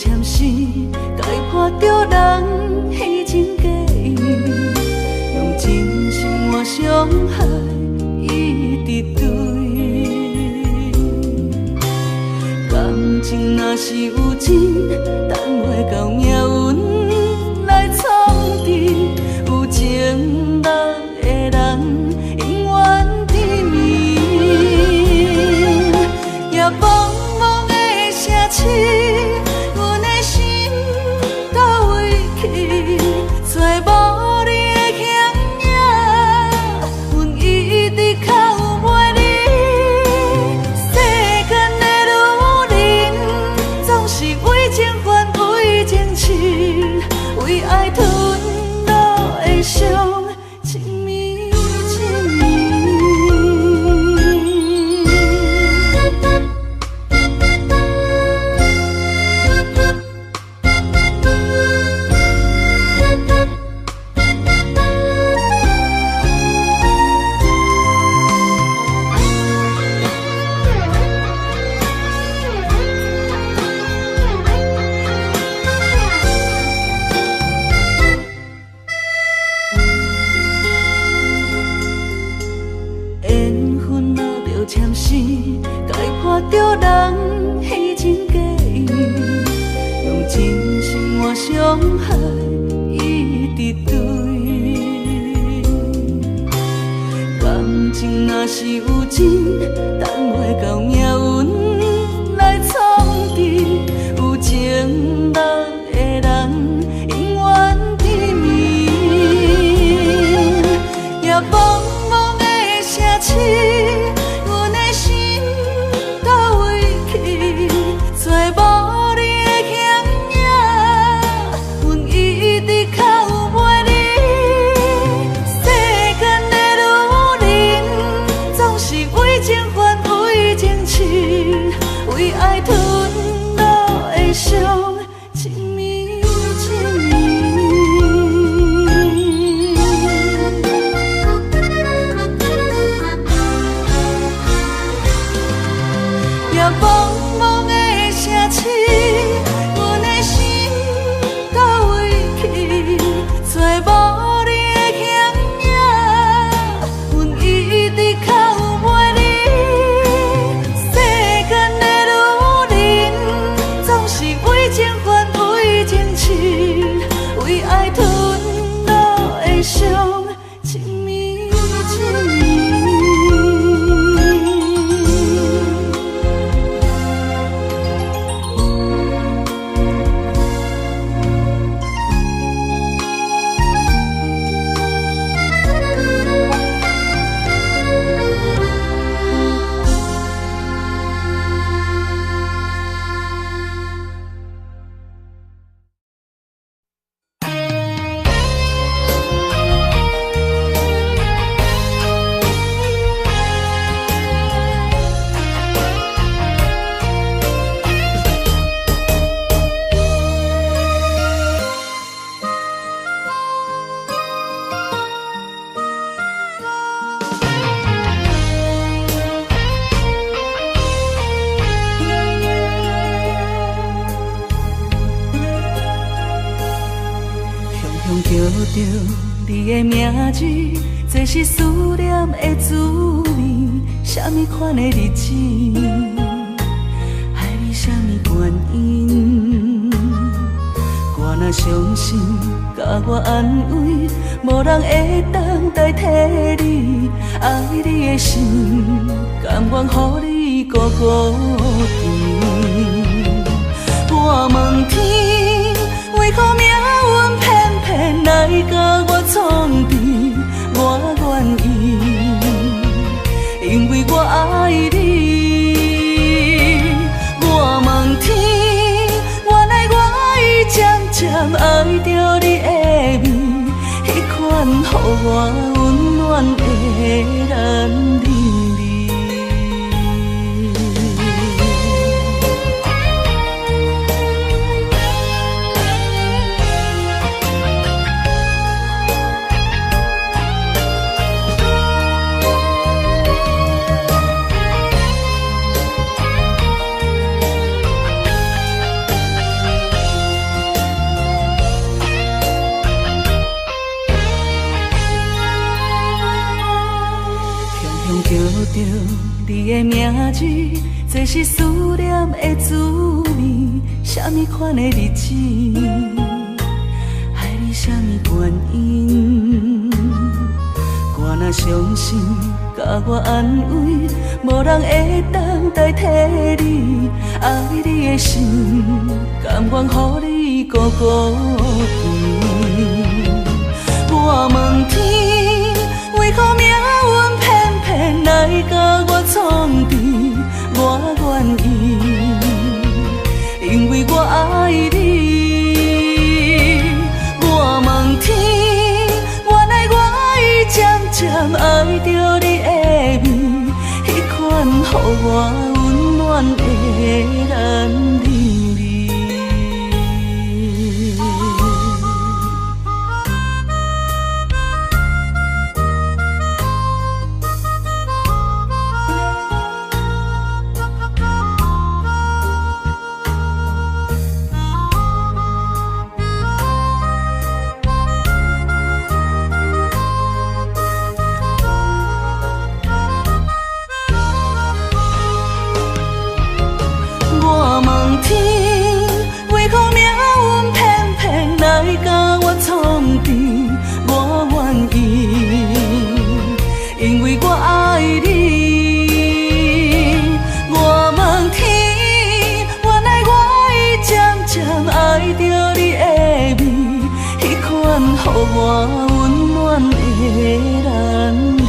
签诗，解破着人虚情假意，用真心换伤害，一直对。感情若是有情，等袂到命运来创治，有情人的人永远甜蜜，也茫茫的城市。伤害一直对，感情若是有情，等袂到命运来创治，有情人的人永远甜蜜，也茫茫的城市。叫着你的名字，这是思念的滋味。什么款的日子，爱你什么原因？我若伤心，甲我安慰，无人会当代替你。爱你的心，甘愿予你孤孤甜。我问天，为何命运偏偏来甲我创治？我愿意，因为我爱你。我问天，原来我已渐渐爱着你的美，迄款予我温暖的男人。是思念的滋味，什么款的日子，爱你什么原因？我若伤心，甲我安慰，无人会当代替你。爱你的心，甘愿予你孤孤甜。我问天，为何命运偏偏来甲我创治？我愿意，因为我爱你。我问天，原来我已渐渐爱着你的美，迄款予我温暖的男人味。予我温暖的男人味。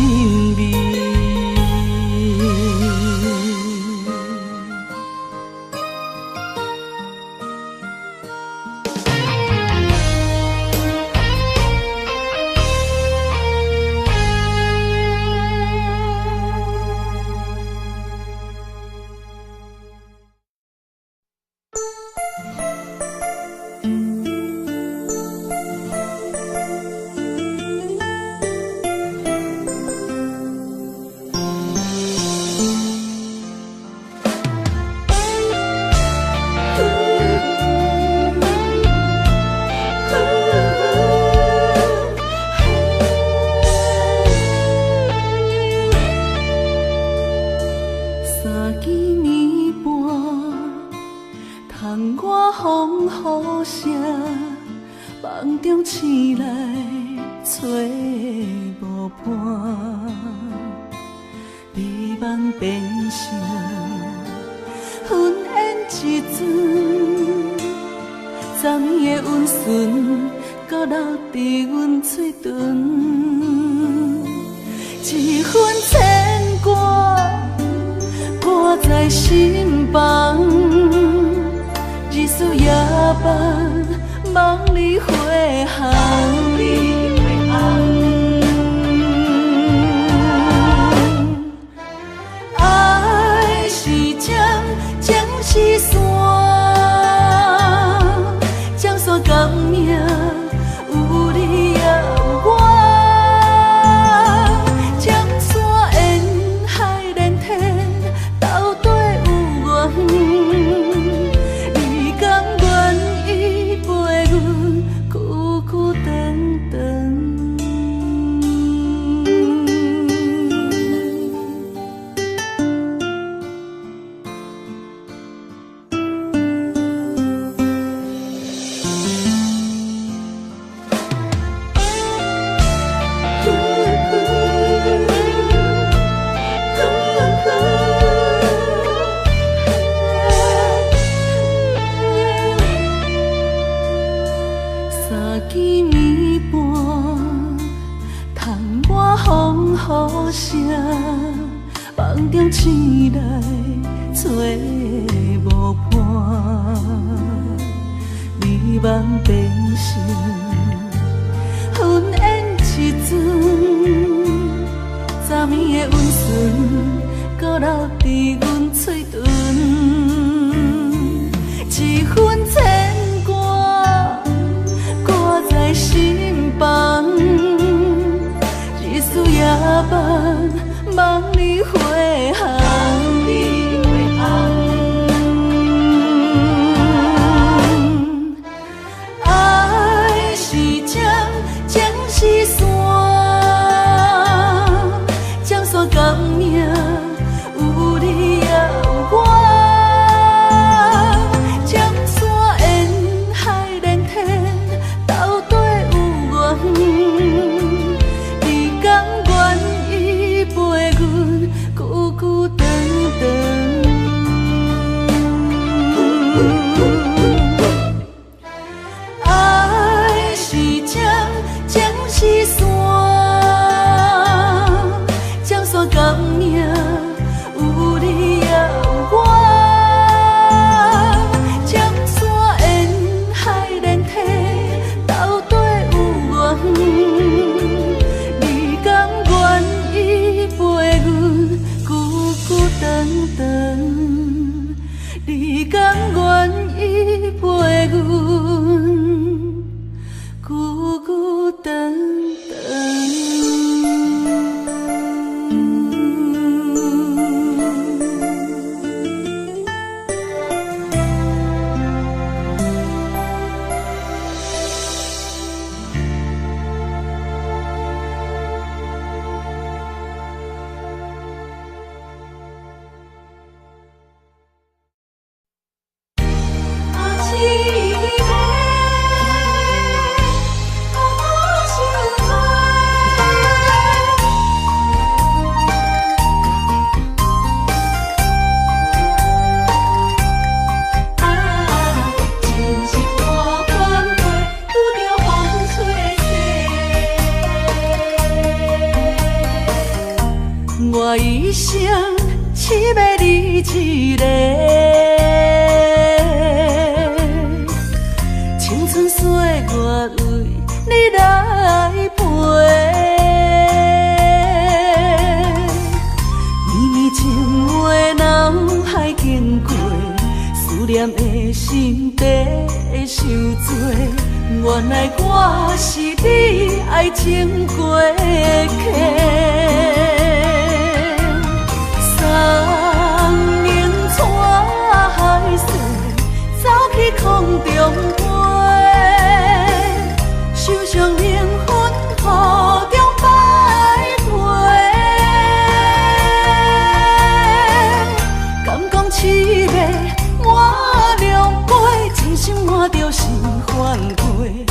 感命有你。爱是江，江是山，江山革命有你也有我。江山沿海连体，斗底有缘。你甘愿意陪阮久久长长？你甘愿意陪阮久久长长？我一生只要你一个，青春岁月为你来陪。绵绵情话脑海经过，思念的心底受罪。原来我是你爱情过客。三明带海水，走去空中飞，受伤灵魂雨中摆回。敢讲凄美满两杯，真心换着是反悔。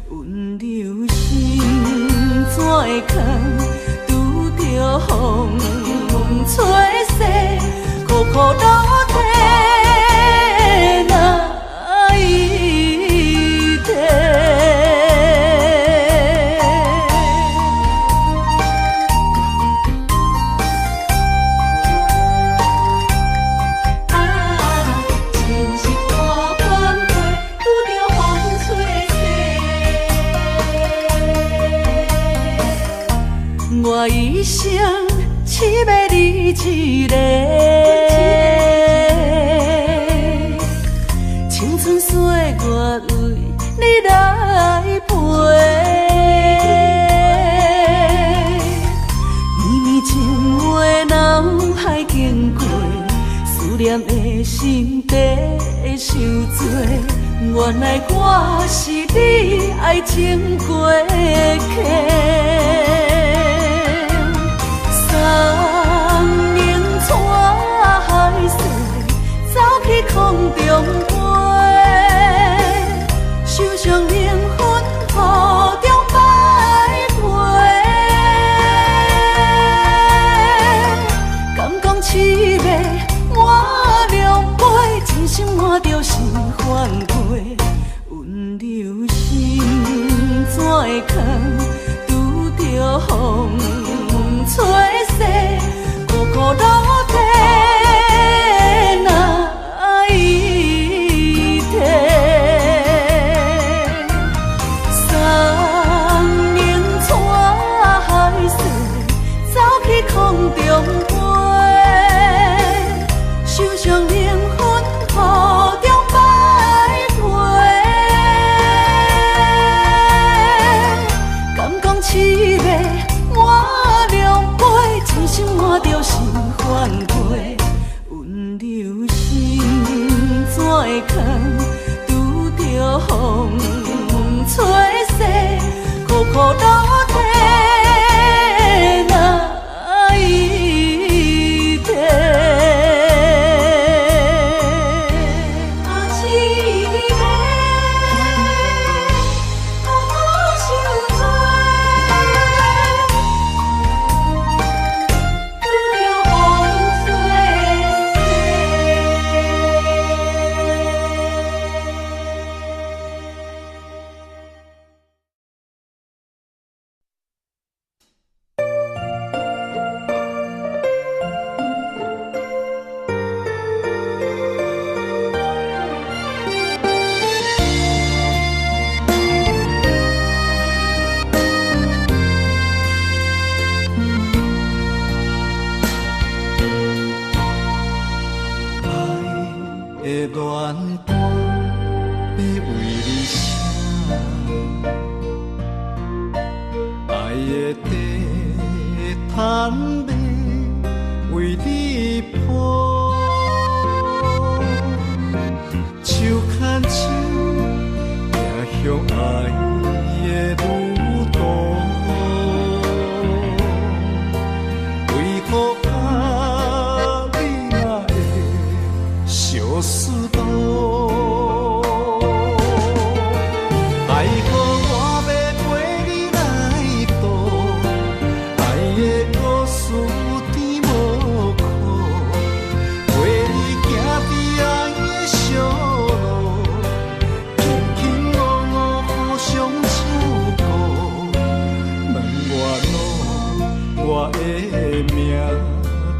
温柔心怎会空，拄着风吹逝，苦苦落体哪一天？真是大反悔，拄着风吹逝。我一生只要你一个，青春岁月为你来陪。绵绵情话脑海经过，思念的心底受罪。原来我是你爱情过客。三明带海水，走去空中飞，受伤灵魂雨中摆回。敢讲凄美满两杯，真心换着是反悔。温柔心怎会空，拄着风吹逝，苦苦落体哪一天？三明带海水，走去空中飞，受伤灵魂雨中摆回。敢讲凄美满两杯，真心换着是反悔。温柔心怎会空，拄着风吹逝，苦苦落体哪一天？为你写，爱的地毯要为你铺，手牵手行向爱的路途，为何甲你若会相思多？爱好我要陪你来渡，爱的故事有甜无苦，陪你行伫爱的小路，轻轻落落互相照顾。问我的命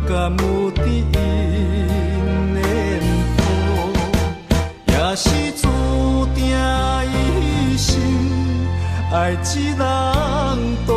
敢有伫因的谱，也是注定一生爱一人渡。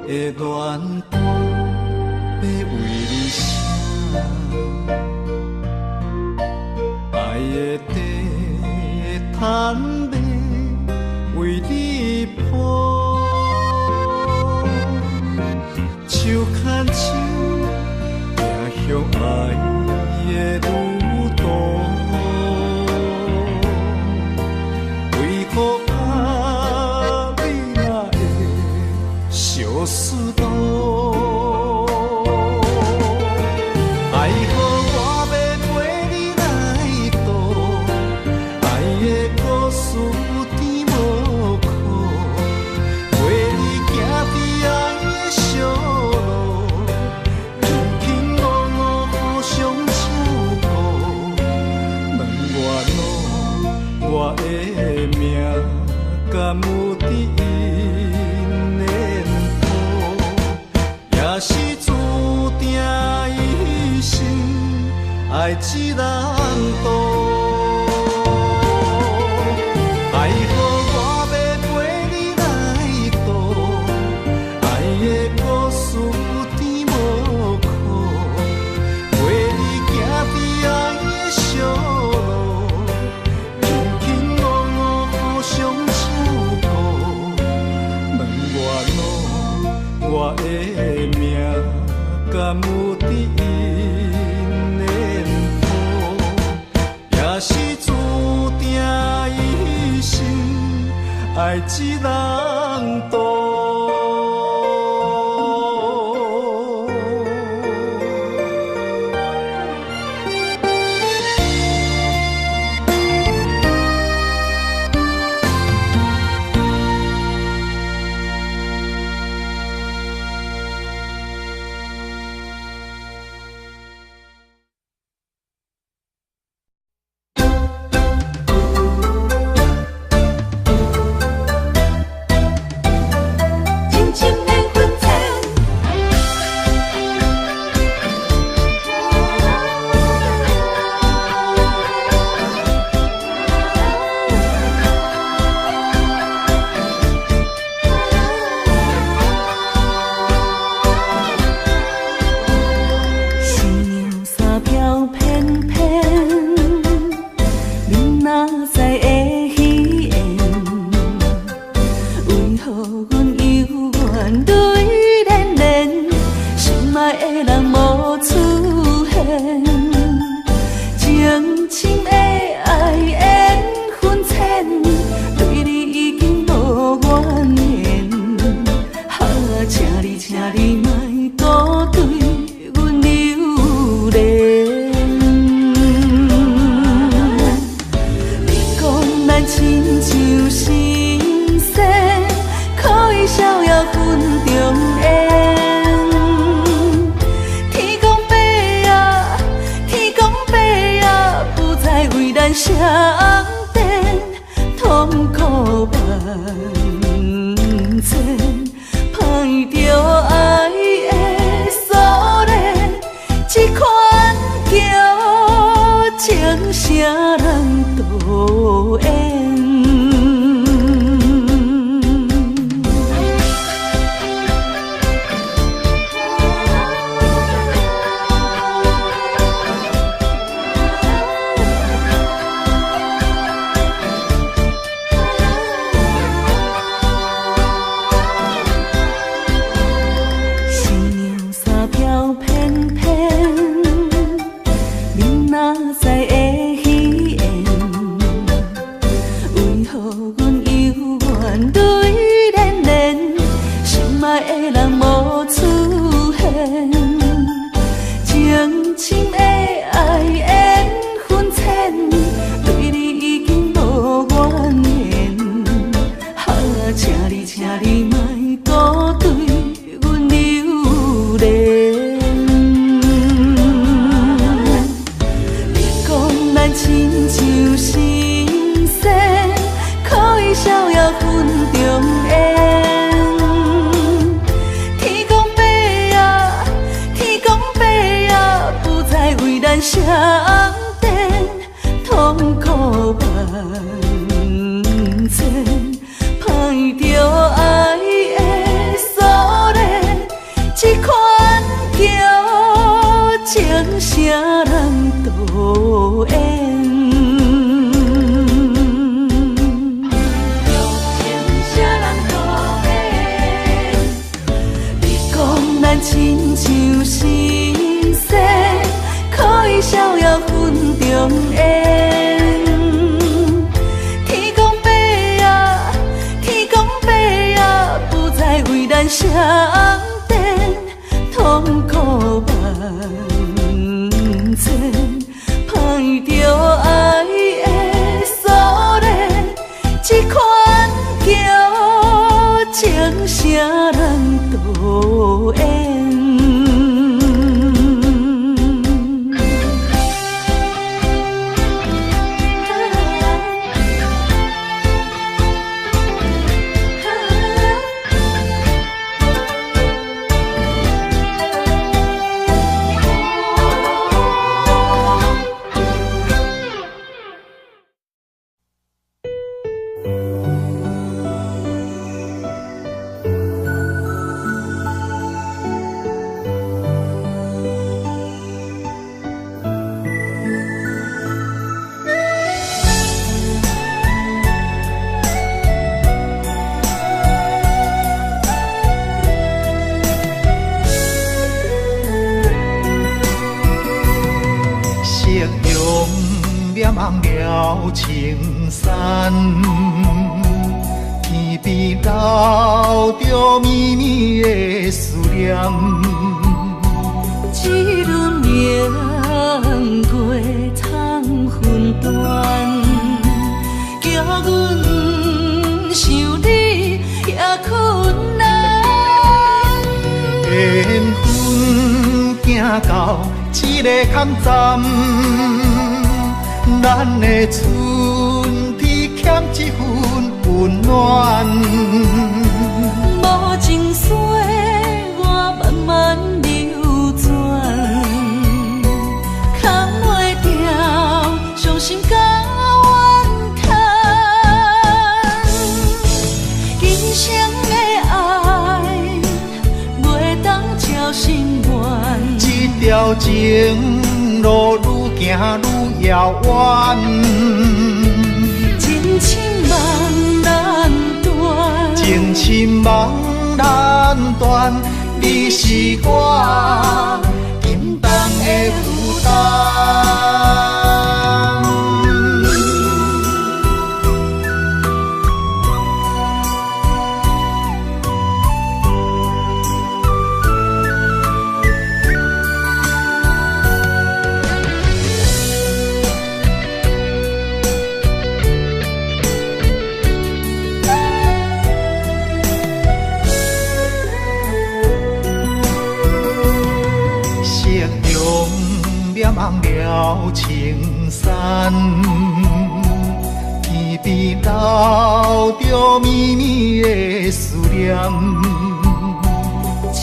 的暖风要为你写，爱的地毯要为你铺，手牵手行向爱的路途，为何甲你若会相思多？爱好我要陪你来渡，爱的故事有甜无苦，陪你行伫爱的小路，轻轻落落互相照顾。问我的命敢有伫因的谱，也是注定一生爱一人渡。爱好我要陪你来渡，爱的故事有甜无苦，陪你行伫爱的小路，轻轻落落互相照顾。问我的命敢有伫因的谱，也是注定一生爱一人渡。相电痛苦万千，歹着的人无出现，情深的爱缘分浅，对你已经无怨言。请你莫搁对阮留恋。你讲咱亲像神仙，可以逍遥分中缘。天公伯啊，天公伯啊，不再为咱相电，痛苦万千。歹着爱的锁链，这款叫情啥人导演？情啥人导演？你讲咱亲像神仙，可以逍遥分中缘。为咱相电，痛苦万千，歹着爱的锁链，这款叫情啥人导演？望了青山，天边留着绵绵的思念。一轮明月藏魂断，叫阮想你也困难。缘分行到这个坎站。咱的春天欠一份温暖，无情水我慢慢流转，扛袂掉伤心甲怨叹。今生的爱袂当照心愿，这条情路愈行愈遥远，情深梦难断，情深梦难断，你是我心重的负担。望了青山，天边留着绵绵的思念。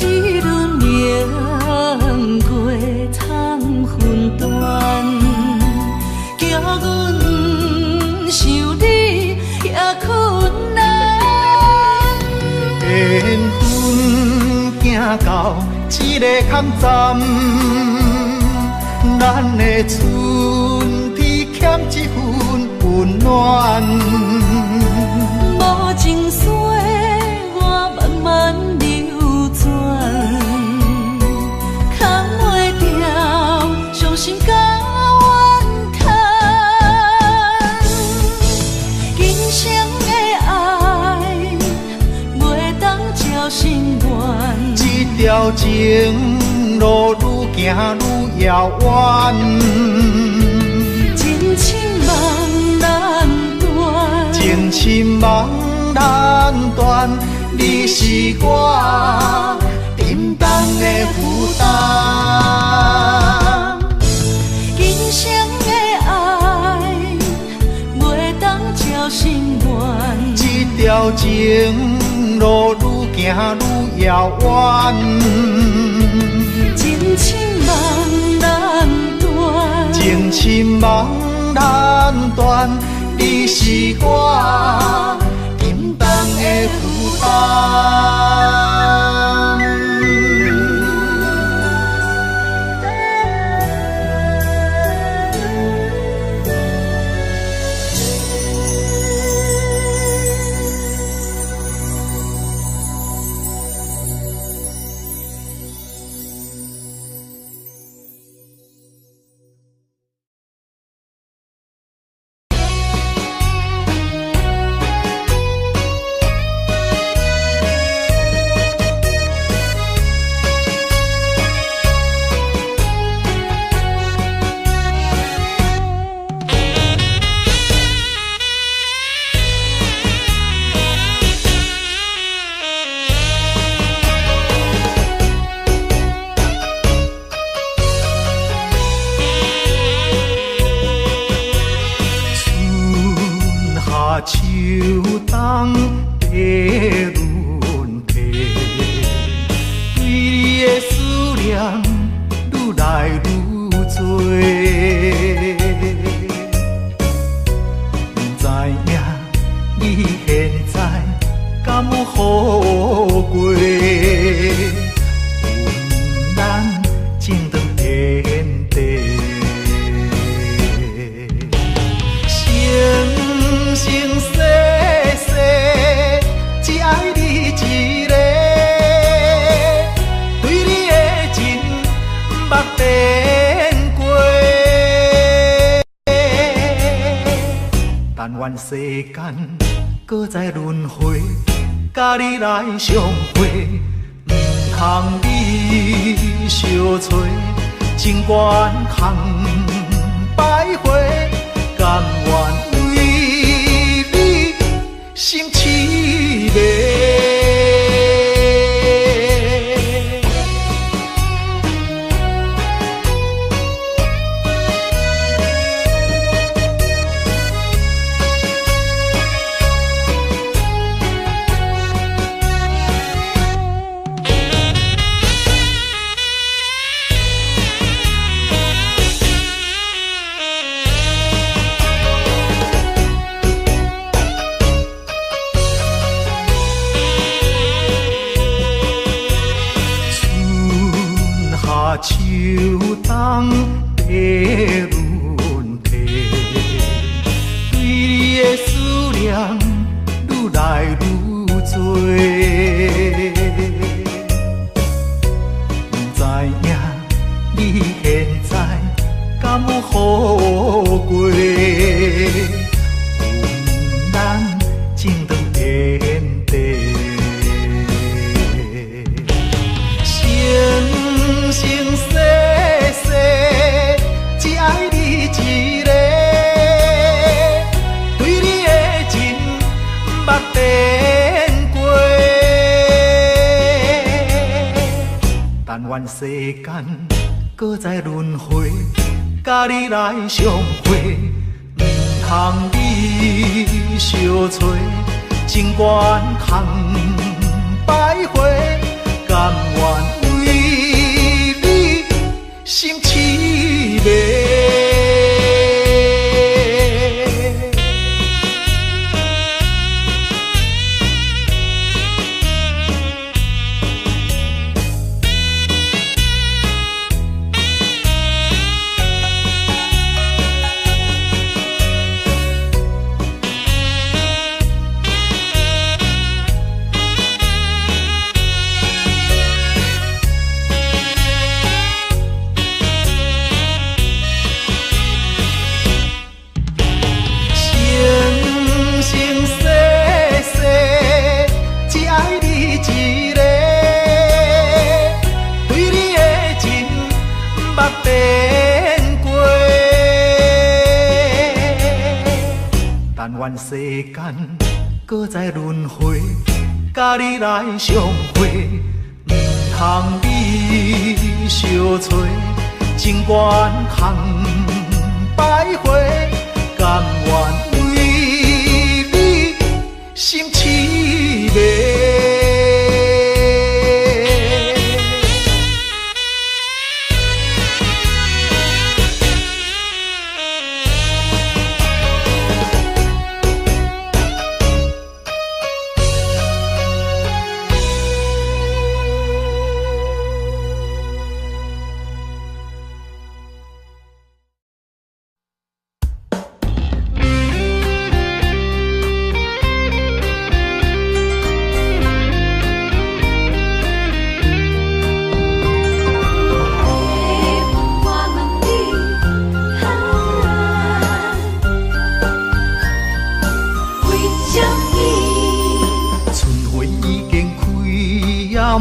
一轮明月藏魂断，叫阮想你也困难。缘分行到这个坎站。咱的春天欠一份温暖，无情水我慢慢流转，扛袂掉伤心甲怨叹。今生的爱袂当照心心愿。这条情路愈行愈遥远，情深梦难断，情深梦难断，你是我沉重的负担。今生的爱，袂当照心愿。这条情路愈行愈遥远，情深梦难断，情深梦难断，你是我沉重的负担。秋冬地轮替，对你的思念愈来愈多。不知影你现在敢有好过？阮咱情长天地。生生世世，只爱你一个，对你的情捌变过。但愿世间搁再轮回，甲你来相会，毋通你相找，情缘通摆回，甘愿。心凄迷。秋冬地轮替，对你的思念愈来愈多。不知影你现在敢有好过？阮咱情长天地。生生世世，只爱你一个，对你的情捌变过。但愿世间搁再轮回，甲你来相会，毋通你相找，情缘通摆回，甘愿。心凄迷。愿世间搁再轮回，甲你来相会，毋通你相找，情缘通摆回，甘愿为你心痴迷。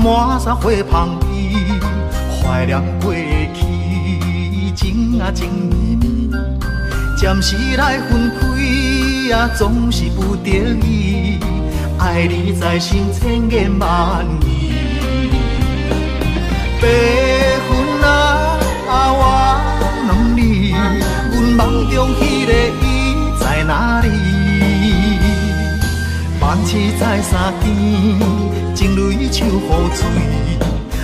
满山花香味，怀念过去情啊情绵绵，暂时来分开啊，总是不得已，爱你在心千言万语。白云啊，我问你，阮梦中迄个伊在哪里？万次在山间，情泪手雨水，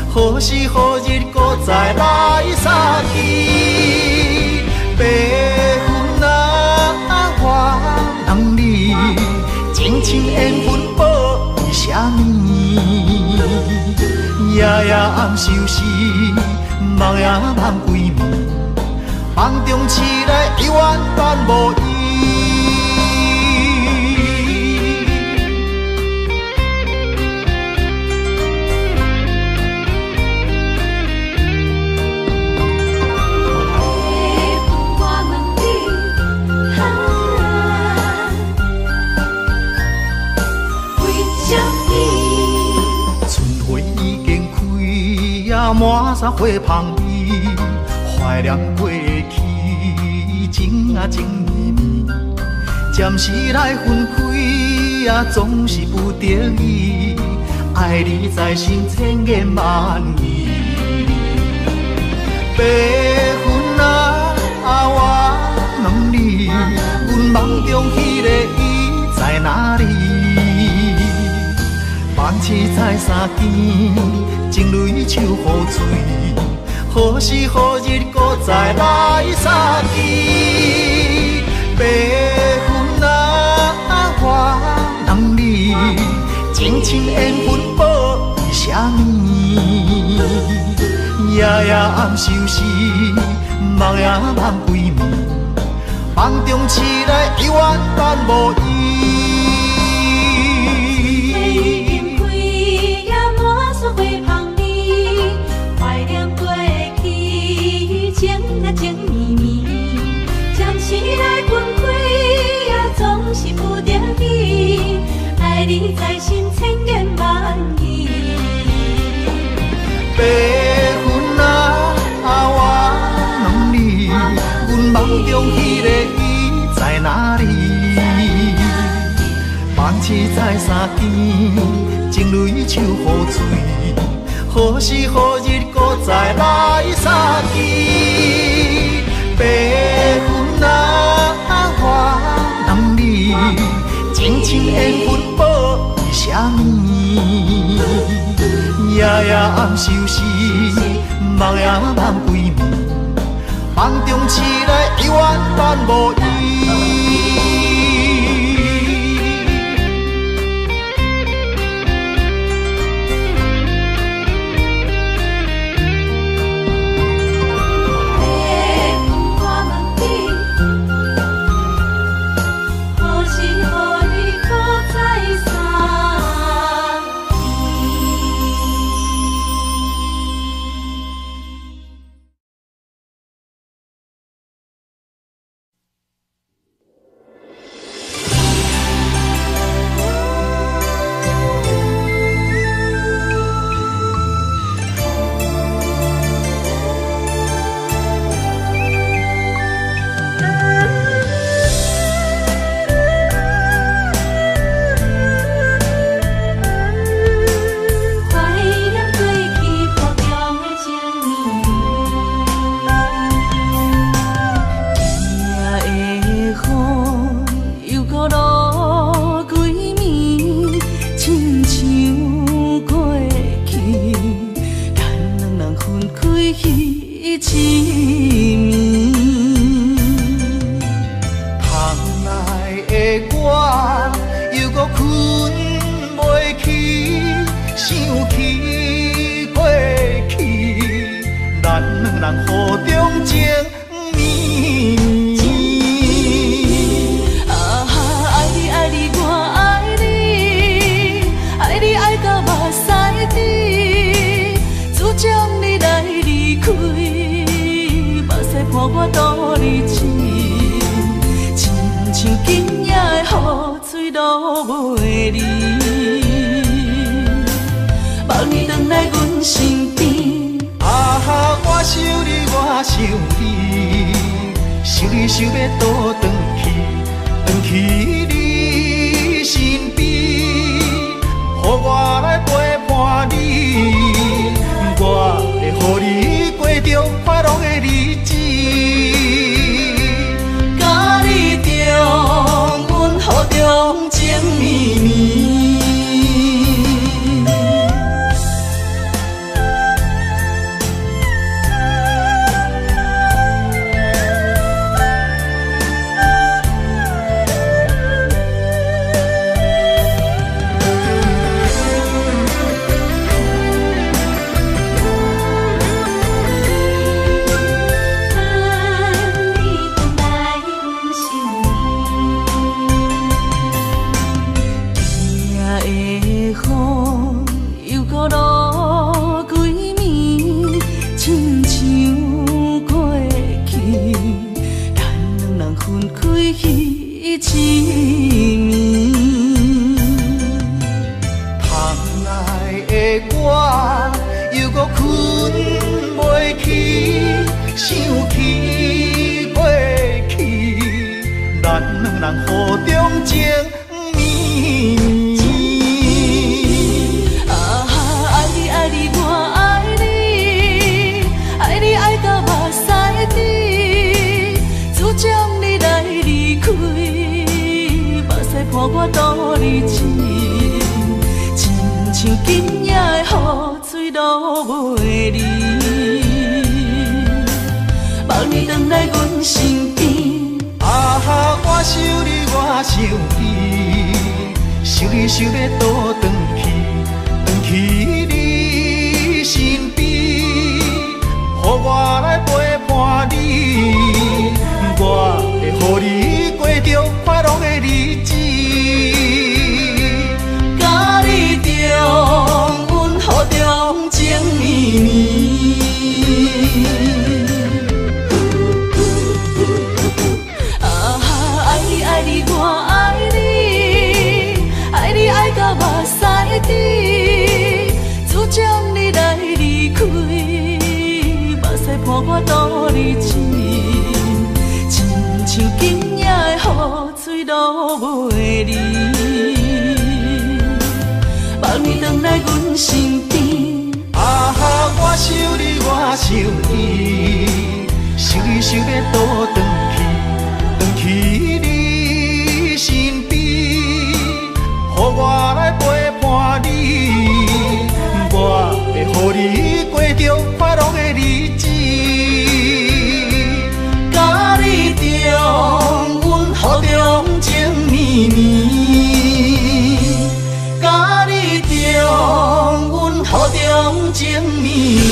何时何日搁再来相见？白云啊，我问你，情深缘分报为什么？夜夜暗相思，梦也梦归暝，梦中醒来犹原伴无依。满山花香味，怀念过去情啊情绵绵，暂时来分开啊，总是不得已，爱你在心千言万语。白云啊，我问你，阮梦中迄个伊在哪里？万次在山间，情泪手雨水，何时何日搁再来相见？白云啊，我问你，情深缘分报为什么？夜夜暗相思，梦也梦归暝，梦中醒来犹原伴无依。情绵绵，暂时来分开啊，总是不得已，爱你在心千言万语。白云啊，我问你，阮梦中迄个伊在哪里？万次在山间，情泪手雨水，何时何日搁再来相见？白云啊，我问你，情深缘分报为什么？夜夜暗相思，梦也梦归暝，梦中醒来犹原伴无依。痴迷。窗内的我又搁困袂去，想起过去，咱两人互中情绵绵。啊哈，爱你爱你我爱你，爱你爱到目屎滴，主将你来离开，目屎伴我度日子，亲像今夜的雨水落袂离，望你回来阮身边。啊哈，我想你，我想你，想你想要倒转去，转去你身边，予我来陪伴你，我会予你过着快乐的日子。甲你中，阮予中情绵绵。人互中情绵绵。啊哈，爱你爱你我爱你，爱你爱到目屎滴，主将你来离开，目屎伴我度日子，亲像今夜的雨水落袂离，望你回来阮身边。啊哈，我想你，我想你，想你想要倒转去，转去你身边，予我来陪伴你，我会予你过着快乐的日子。甲你中，阮予中情绵绵。爱你我爱你，爱你爱到目屎滴，主将你来离开，目屎伴我度日子，亲像今夜的雨水落袂离，望你回来阮身边。啊哈，我想你，我想你，想你想要倒转去，转去你身边，予我来陪伴你，我会予你过着快乐的日子。甲你中，阮予中情绵绵。甲你中，阮予中情绵绵。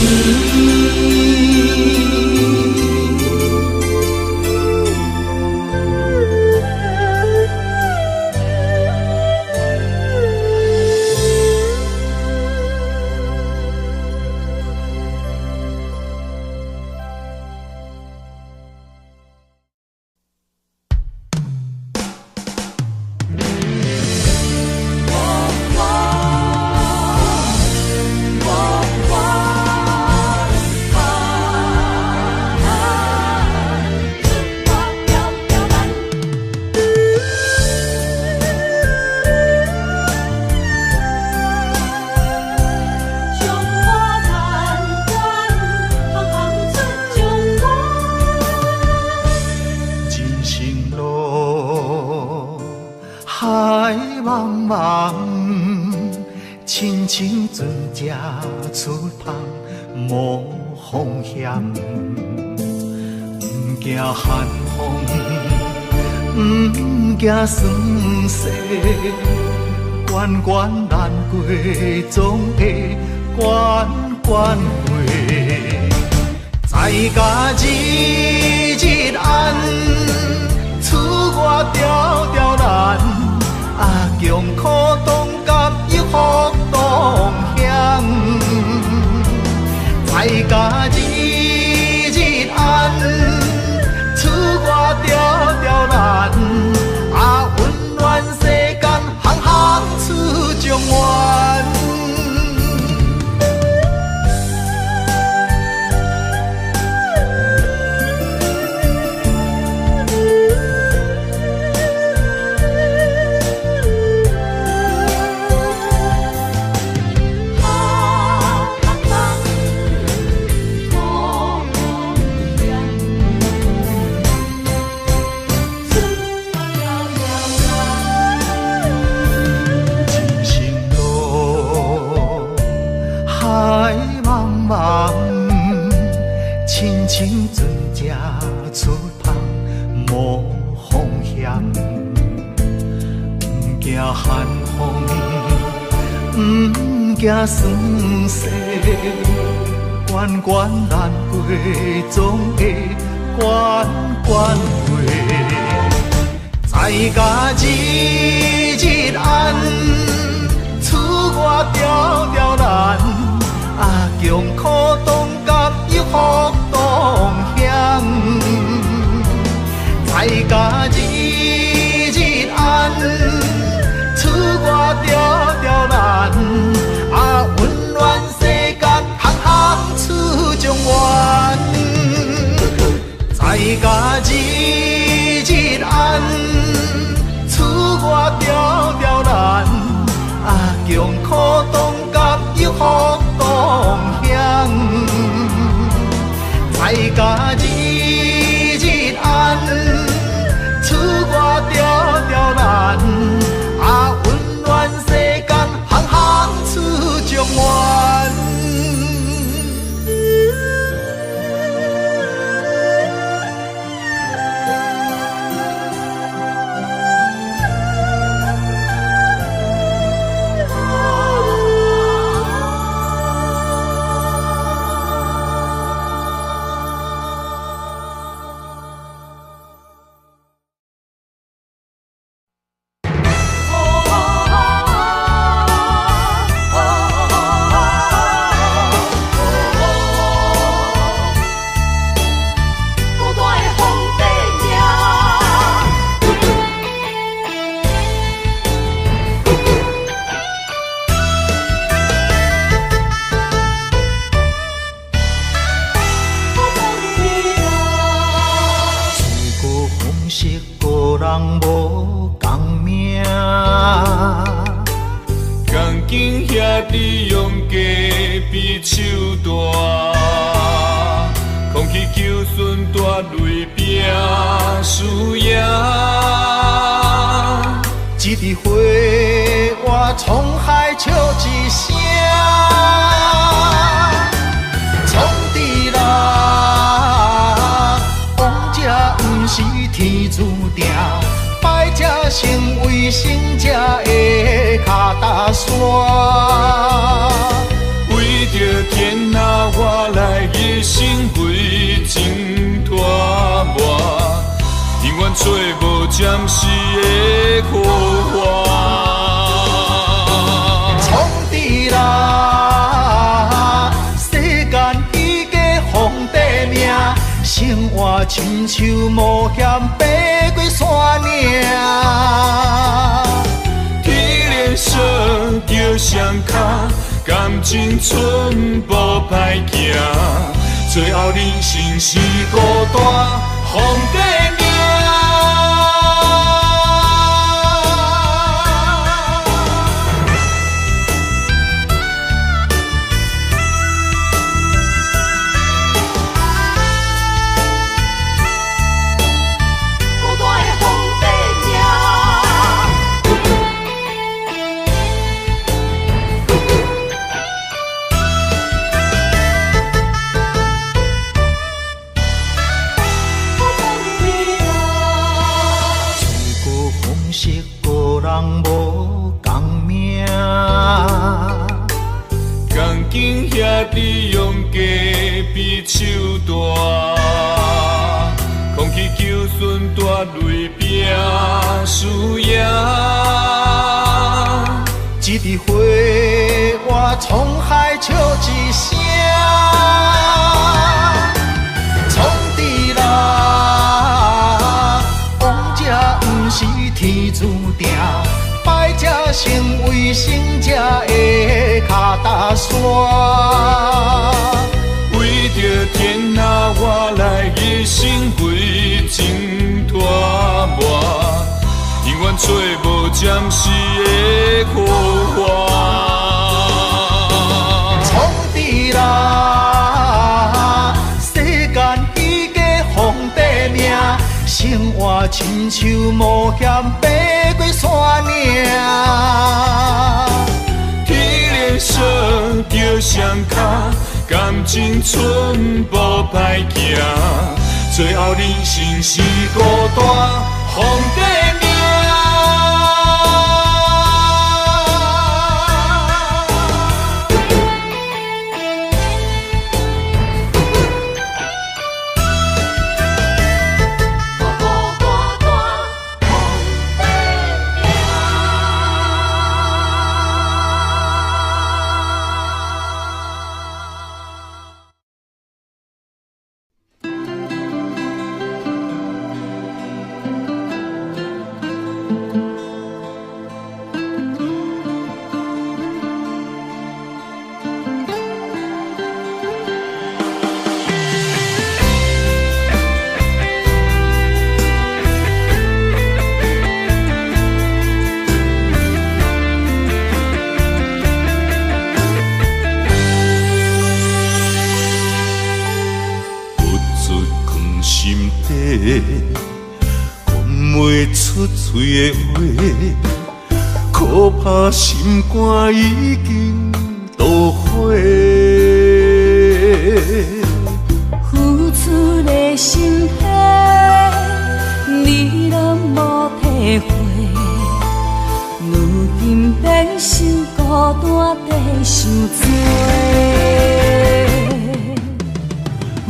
亲像船只出航，无风险，不惊寒风，不惊酸涩，关关难过，总会关关过。在家日日安，厝外条条难，强苦当甲又福当险。在家日日安，厝外条条难，温暖世间行行出状元。亲像船只出航无风险，不惊寒风，不惊酸涩，关关难过，总会关关过。在家日日安，厝外条条难，强苦当甲又福当险。在家日日安，厝外条条难，温暖世间行行出状元。在家日日安，厝外条条难，强苦当甲又福当险。在家日日安，厝外条条难，温暖世间行行出状元。一枝花，我沧海笑一声，创治人，王者不是天注定，败者成为胜者的脚踏山。为着天下我来一生为情拖磨。永远找无暂时的苦患，创治人，世间伊个皇帝命，生活亲像冒险爬过山岭。天连说着双脚，感情寸步歹行，最后人生是孤单皇帝命。沧海笑一声，创治人，王者不是天注定，败者成为胜者的脚踏山。为着天下我来一生为情大磨，永远找无暂时的苦花。创治人，世间彼个皇帝命，生活亲像冒险爬过山岭。天连说着双脚。感情寸步歹行，最后人生是孤单皇帝命。讲袂出嘴的话，可怕心肝已经都火。付出的心血，你拢无体会。如今变成孤单地受罪。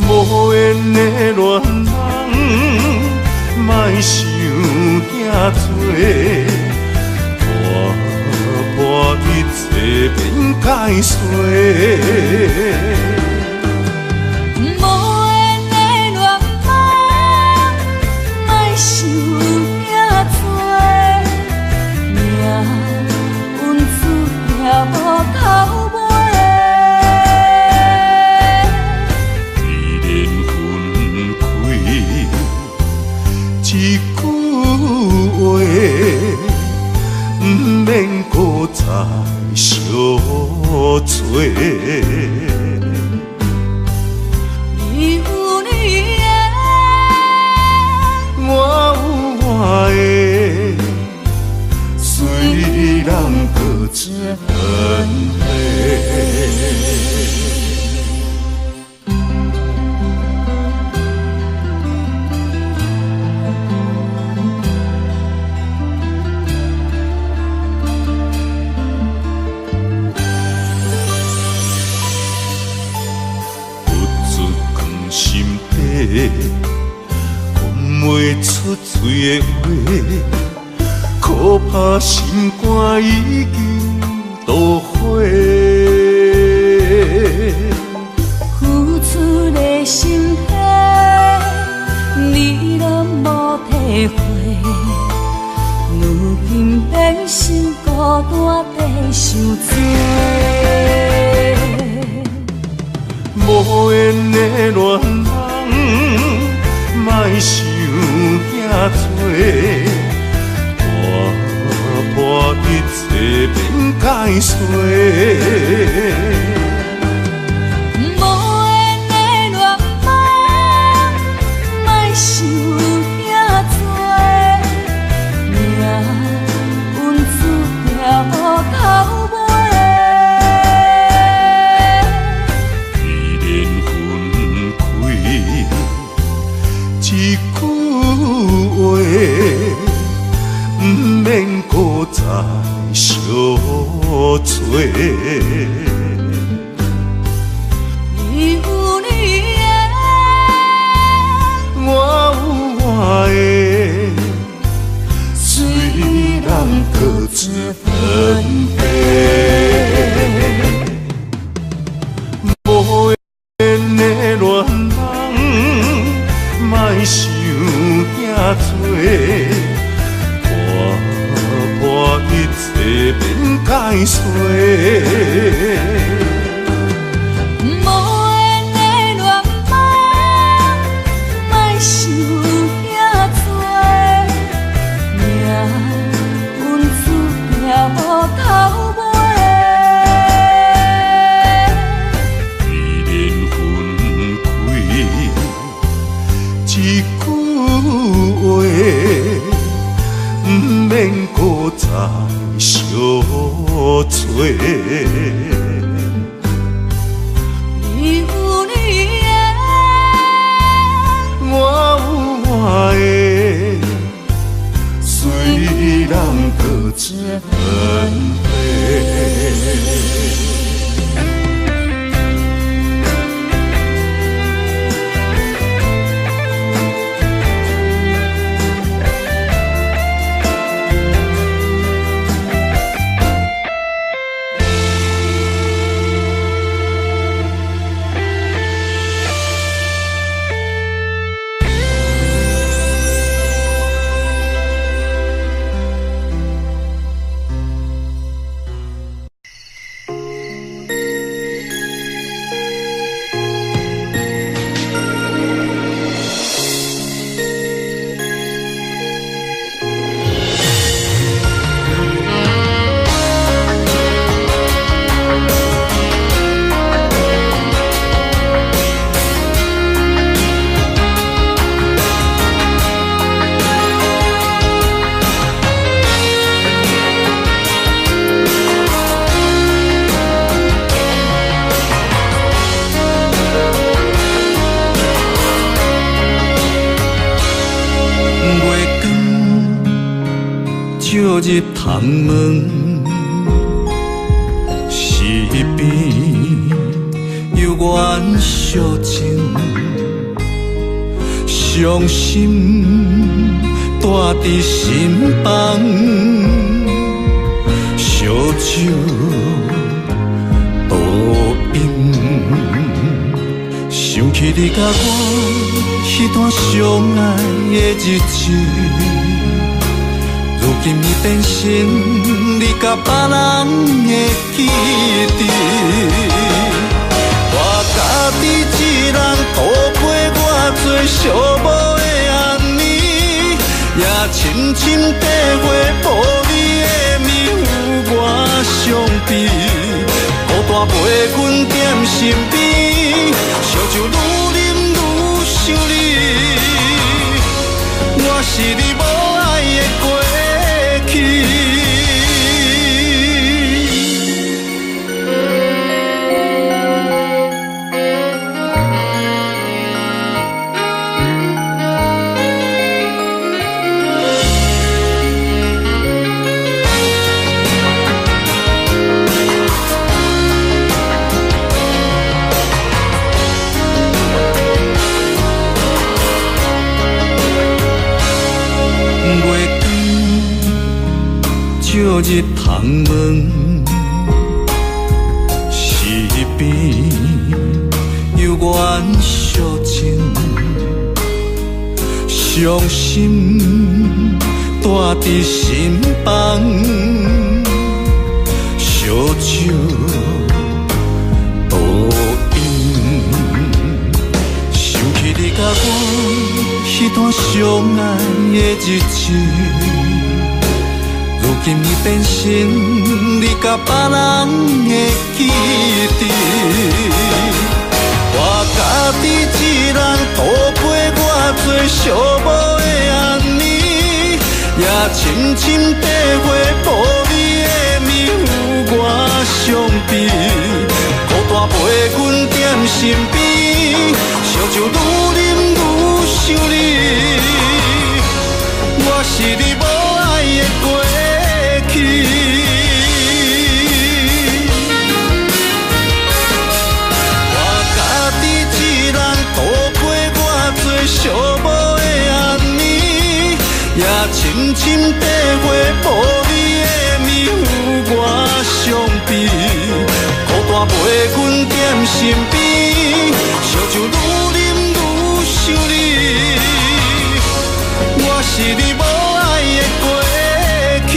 无缘的恋人，莫想遐多，破一切变解碎。无缘的恋人，莫想遐多，命运注定无头尾。一句话，不免搁再相找。你有你的，我有我的，虽然各自分开。讲袂出嘴的话，可怕心肝已经都火。付出的心血，你拢无体会。如今变成孤单地受罪。无缘的恋人，莫想遐多，破一切变解碎。无缘的恋人，莫想遐多，命运注定无头尾。一句话，不免搁再相找。你有你的，我有我的，虽然各自分开。入窗门，是边有缘相情，伤心带伫心房，烧酒倒饮，想起你甲我迄段相爱的日子。如今已变成你甲别人的记忆，我家己一人度过我最寂寞的暗暝，也深深体会无你的面有我伤悲，孤单陪阮踮身边，烧酒愈啉愈想你，我是你无爱的过去。照入窗门，是边有缘相情，伤心带伫心房，烧酒倒饮，想起你甲我迄段相爱的日子。如今已变成你甲别人的记忆，我家己一人度过我最寂寞的暗暝，也深深体会无你的面有我伤悲，孤单陪阮踮身边，烧酒愈啉愈想你，我是你无爱的过去，我家己一人度过我最寂寞的暗暝，也深深体会无你的面有我伤悲，孤单陪阮踮身边，烧酒愈啉愈想你，我是你无爱的过去。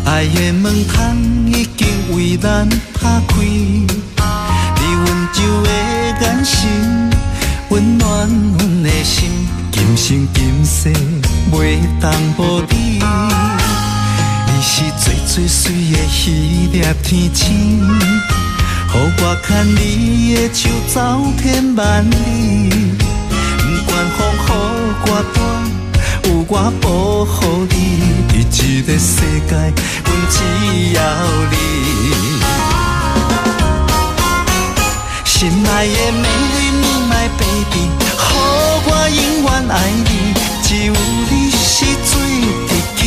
爱的门窗已经为咱打开，你温柔的眼神温暖阮的心，今生今世袂当无你。你是最最水的迄粒天星，予我牵你的手走天万里，不管风雨我伴，有我保护你。这个世界，阮只要你。心爱的美丽My baby， 予我永远爱你，只有你是最知己。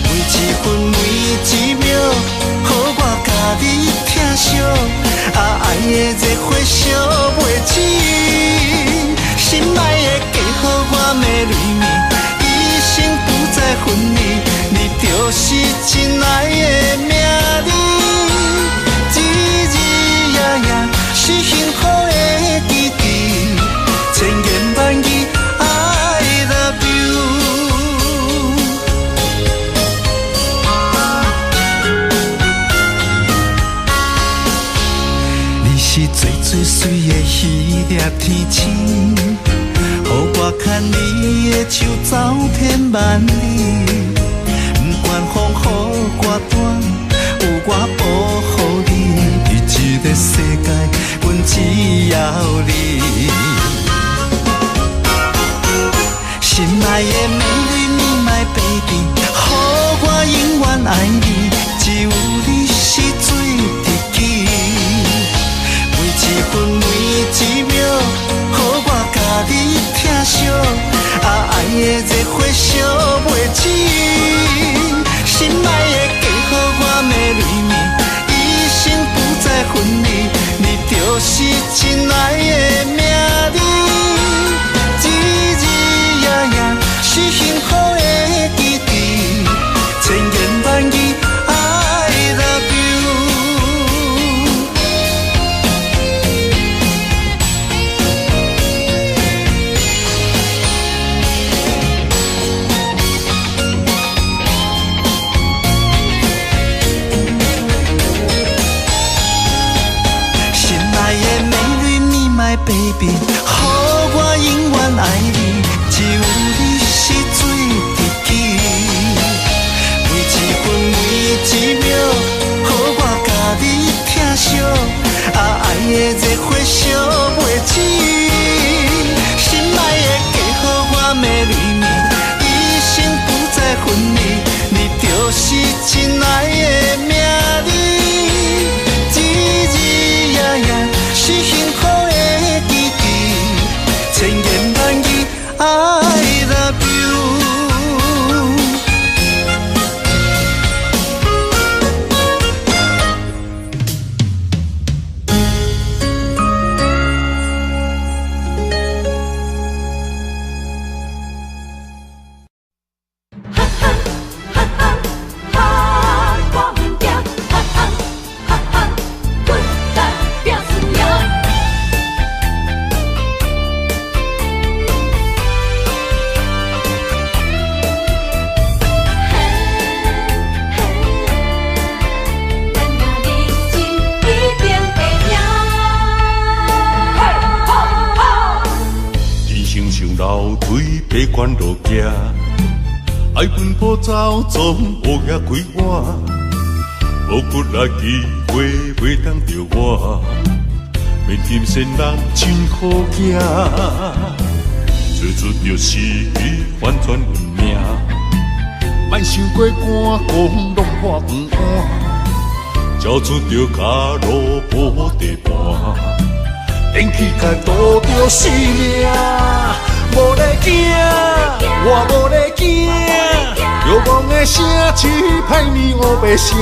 每一分每一秒，予我甲你疼惜，爱的热火烧袂止。心爱的，加予我美丽。就是真爱的名字，日日夜夜是幸福的记忆，千言万语 I love you。你是最最水的迄粒天星，予我牵你的手走遍万里。不管风雨歌单，有我保护你。这个世界，阮只要你。心爱的美丽你my baby， 予我永远爱你，只有你是最知己。每一分每一秒，予我甲你疼惜，爱的热火烧袂止。心爱的嫁予我的蕊蜜，一生不再分离，你就是真爱的名字。日日夜夜是幸福的记忆，千言万语 I love you。Baby， 予我永远爱你，只有你是最知己。每一分每一秒，予我甲你疼惜，爱的热火烧袂止。心爱的嫁予我的蕊蜜，一生不再分离，你就是真爱的名字。日日夜夜是幸福的。千言万语 I love you。 关路行，爱奔波走，总乌鸦归我，无骨力机会袂当着我，免金仙人真好行，做出着失去反转运命，莫想过寒讲落破饭碗，交出着脚路无地盘，电起甲渡着性命。无咧惊，我无咧惊，遥望的城市歹面乌白声，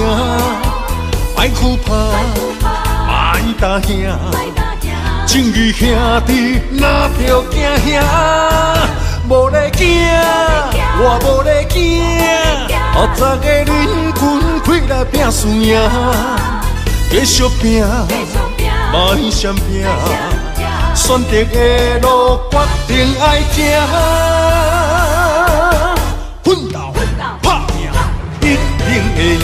莫哭怕，莫担兄，正义兄弟哪着惊兄？无咧惊，我无咧惊，学早的人群开来拼输赢，继续拼，莫闪拼。选择的路，决定爱行，奋斗打拼，一定会赢。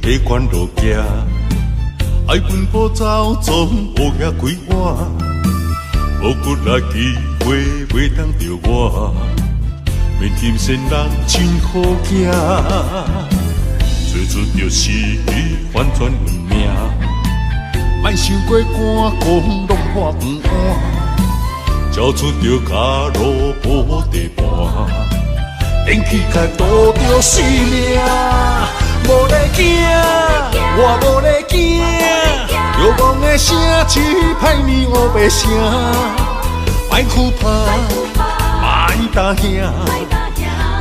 爬关路行，爱奔波走，总乌鸦归我，无骨力机会袂当着我，免金仙人真好行，做出着失去反转运命，莫想过寒讲落破饭碗，交出着脚路无地盘，勇气甲渡着性命，无咧惊，我无咧惊，遥望的城市歹面乌白声，莫惧怕，莫担惊，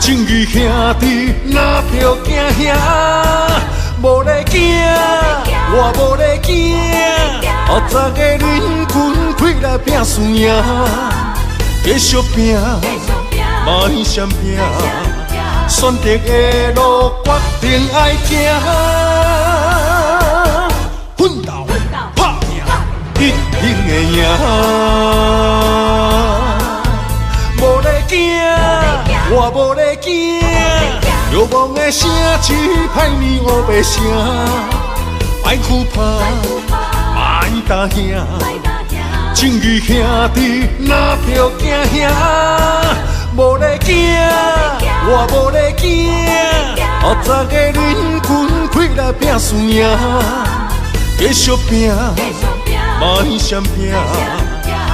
正义兄弟哪着惊兄，无咧惊，我无咧惊，学早个人群开来拼输赢，继续拼，莫闪拼。选择的路，决定爱行，奋斗打拼，一定会赢。无咧惊，我无咧惊，遥望的城市歹面乌白声，莫惧怕，莫担惊，正义兄弟哪着惊兄，无咧惊。我无咧惊，学早个人群开来拼输赢，继续拼，莫闪拼，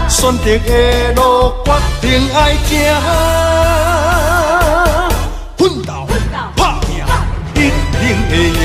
选择的路决定爱行，奋斗打拼，一定会赢。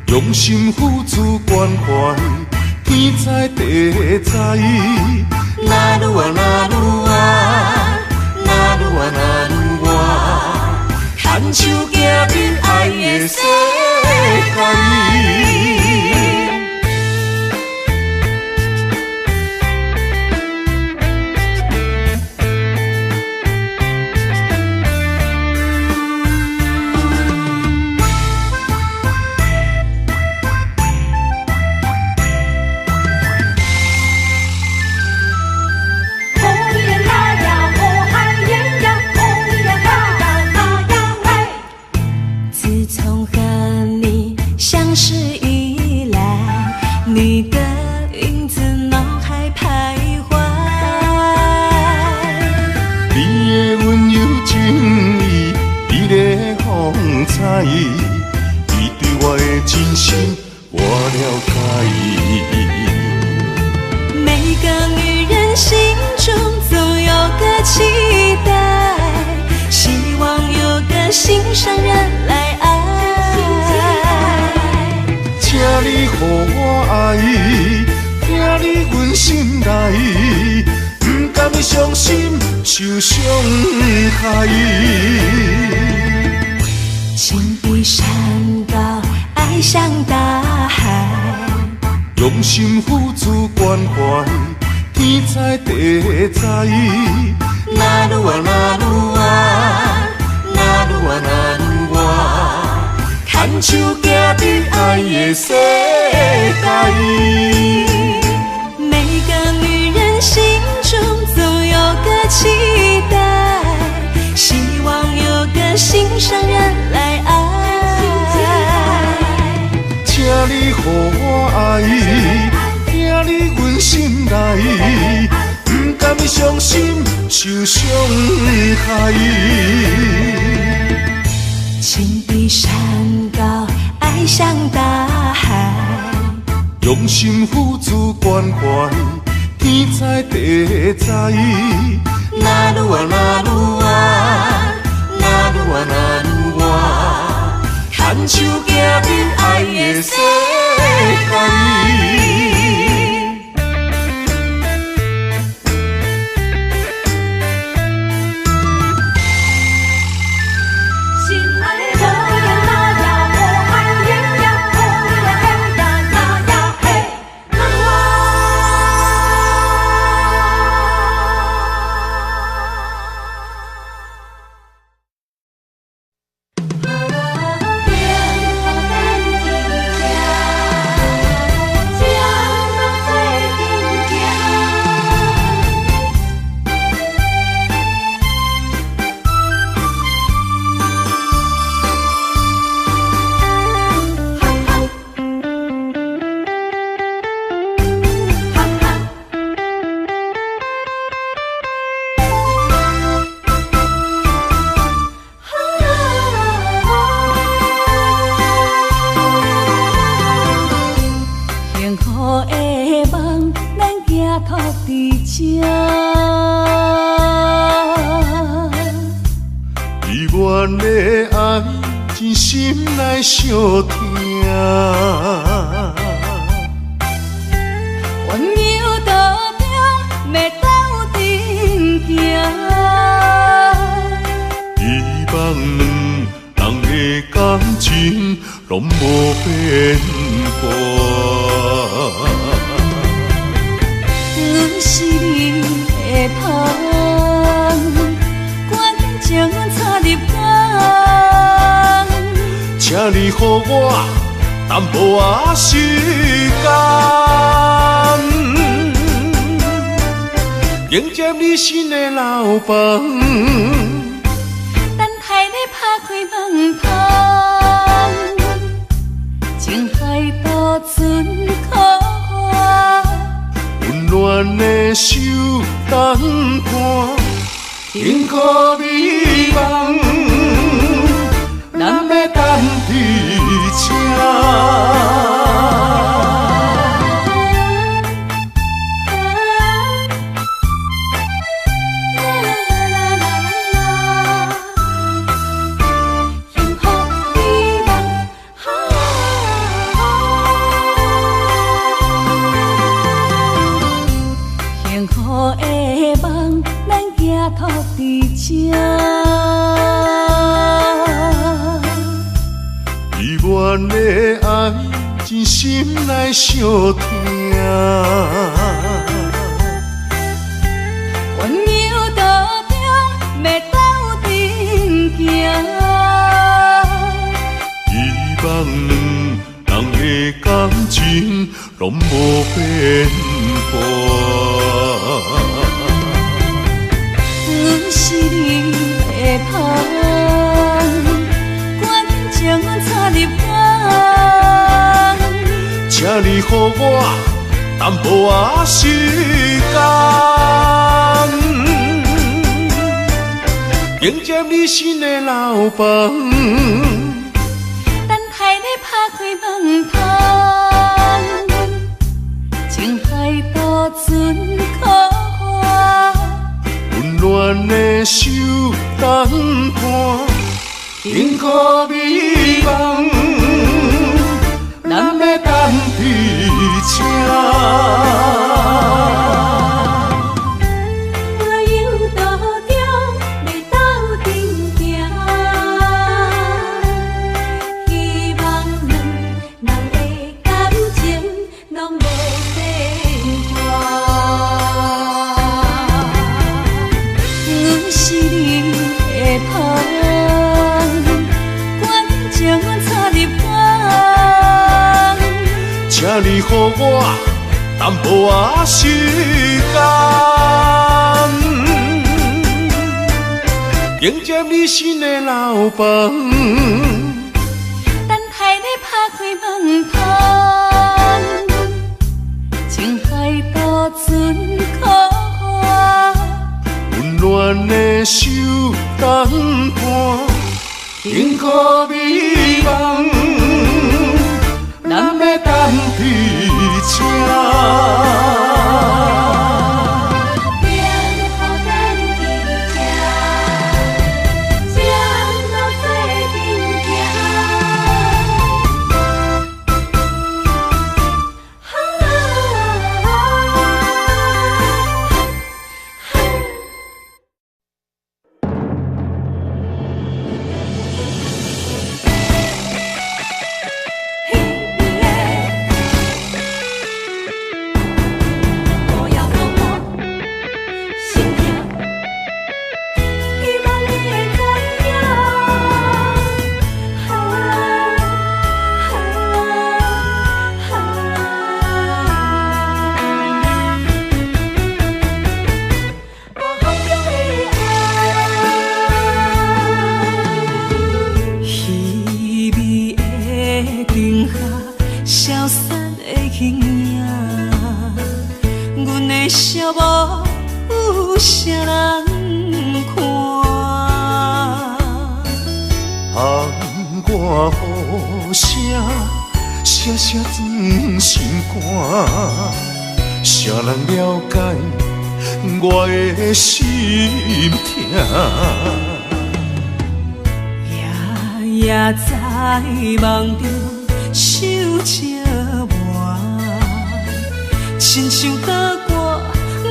用心付出关怀，天知地知。那愈啊那愈啊，那愈啊那愈啊，牵手行入爱的世界。你对我的真心，我了解。每个女人心中总有个期待，希望有个心上人来爱。请你予我爱，听你阮心内，不甘伤心受伤害。情比山高，爱像大海，用心付出关怀，天知地知。那愈啊那愈啊，那愈啊那愈啊，牵手行入爱的世界。每心上人来爱。请你予我爱，听你阮心内，不甘伤心受伤害。情比山高，爱像大海，用心付出关怀，天知地知。那愈啊那愈啊，那愈啊那愈啊，牵手行入爱的世界。阮的爱真心内相听，温柔道中要斗阵行，希望两人的感情拢无变卦。阮是你的香，关情插入肝，请你予我淡薄仔时间，迎接你新的老房。等待你拍开门窗，情海渡船可我，温暖的手等伴，幸福美梦，咱要等伫车。土地正，依阮的爱真心内相听，温柔道中要斗阵行，希望两人的感情拢无变卦。阮是你的香，关情插入肝，请你予我淡薄仔时间，迎接你新的老房。等待你拍开门窗，情海渡船可我，温暖的手等伴，幸福美梦，咱要等伫车。请你予我淡薄仔时迎接你新的老房。等待你拍开门窗，情海渡船靠岸，温暖的手等伴，幸福美梦，咱要等伫这。谁人了解我的心痛？夜夜在梦中想这晚，亲像刀割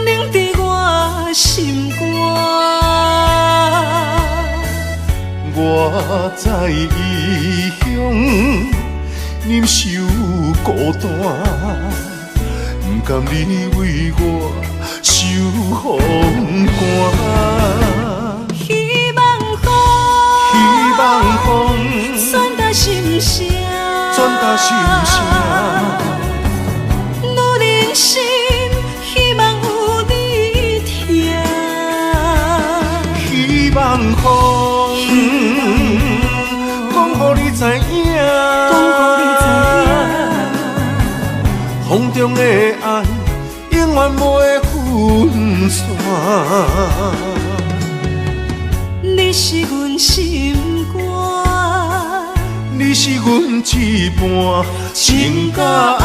凝伫我心肝。我在异乡忍受孤单。不甘你为我受风寒，希望风传达心声，女人心希望有你听，希望风讲予你知影。风中的爱，永远袂分散。你是阮心肝，你是阮一半，情甲爱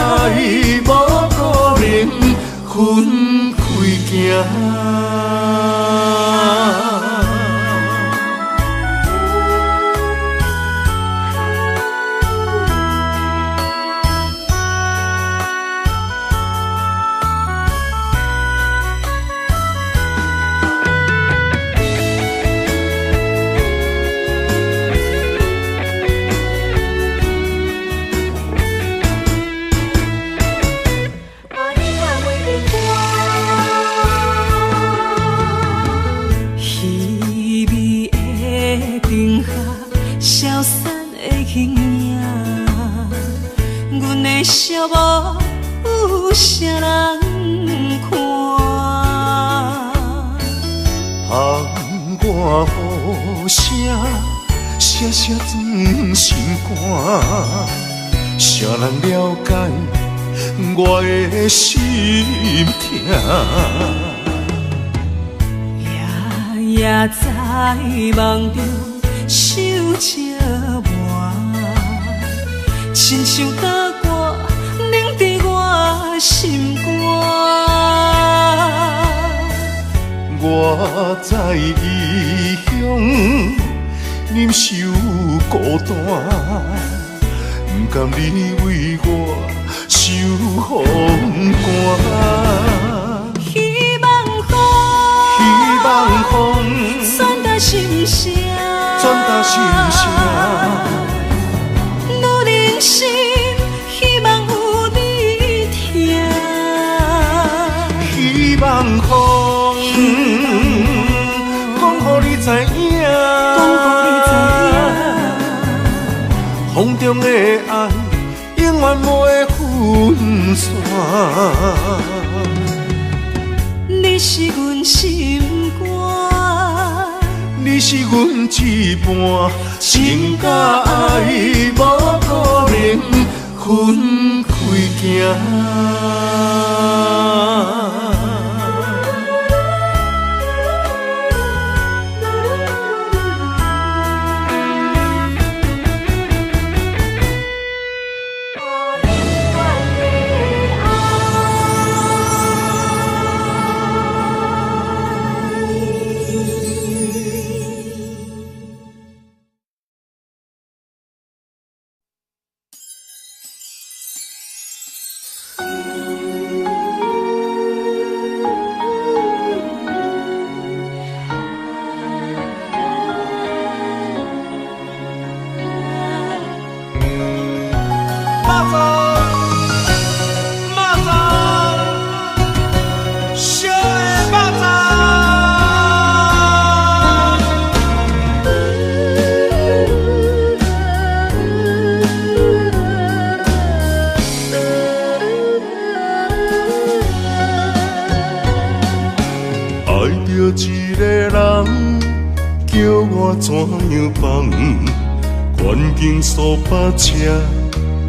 无可能分开行。寂寞有啥人看？窗外雨声，声声钻心肝。谁人了解我的心痛？夜夜在梦中想这晚，亲像刀割凝伫我心肝。我在异乡忍受孤单，不甘你为我受风寒。希望风传达心声，女人心希望有你听。希望风讲予你知影，风中的爱永远袂分散。你是阮心肝，你你是阮一半，心甲爱无可能分开行。怎样放？环境数百车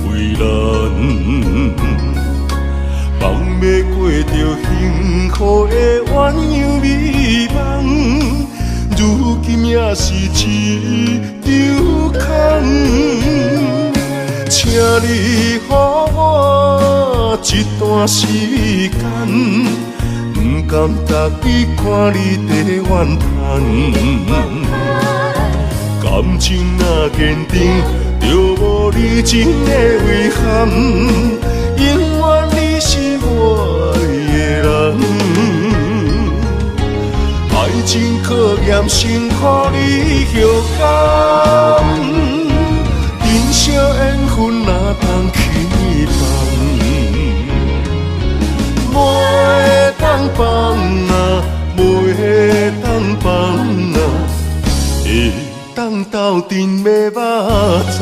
为难，放要过着幸福的鸳鸯美梦，如今也是一场空。请你予我一段时间，不甘逐日看你在怨叹。感情若坚定，就无你情的遗憾。永远你是我的人，爱情考验辛苦你后甘。人生缘分哪通去放？袂当放啊，袂当放啊！当斗阵买肉粽。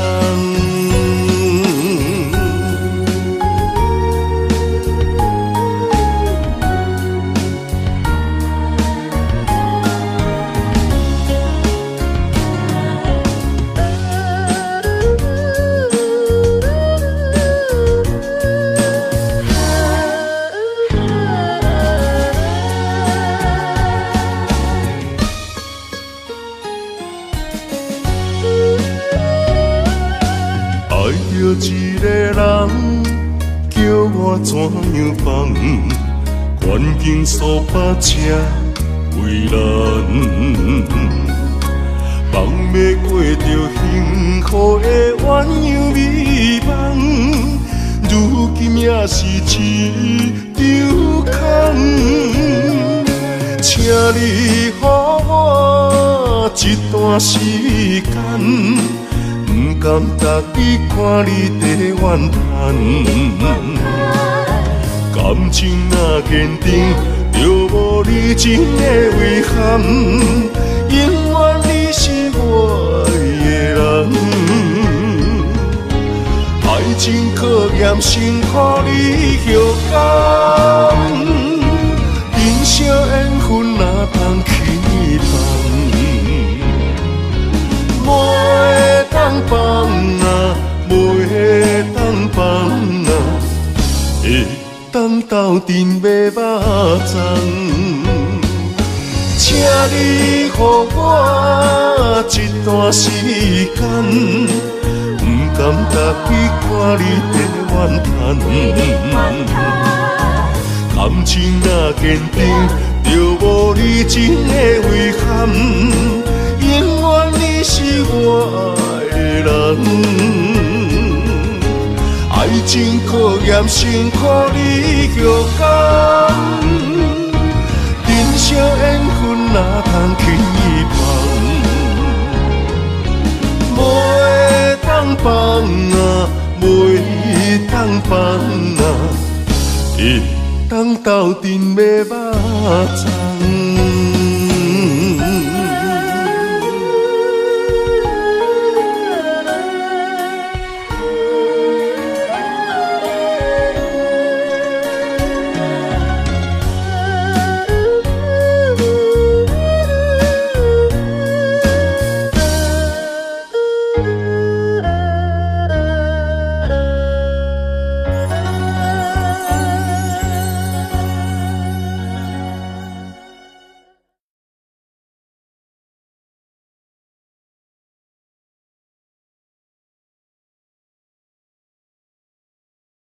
一个人叫我怎样放？环境数百车为难，放要过着幸福的鸳鸯美梦，如今也是一场空。请你予我一段时间。不甘逐日看你在怨叹，感情若坚定，就无你情的遗憾。永远你是我的人，爱情考验辛苦你后甘。人生缘分哪通去放？袂当放啊，袂当放啊，会当斗阵买肉粽。请你予我一段时间，不甘逐日看你在怨叹。感情若坚定，就无你情的遗憾。永远你是我的人，爱情考验辛苦你后甘。人生缘分哪通去放？袂当放啊，袂当放啊，会当斗阵买肉粽。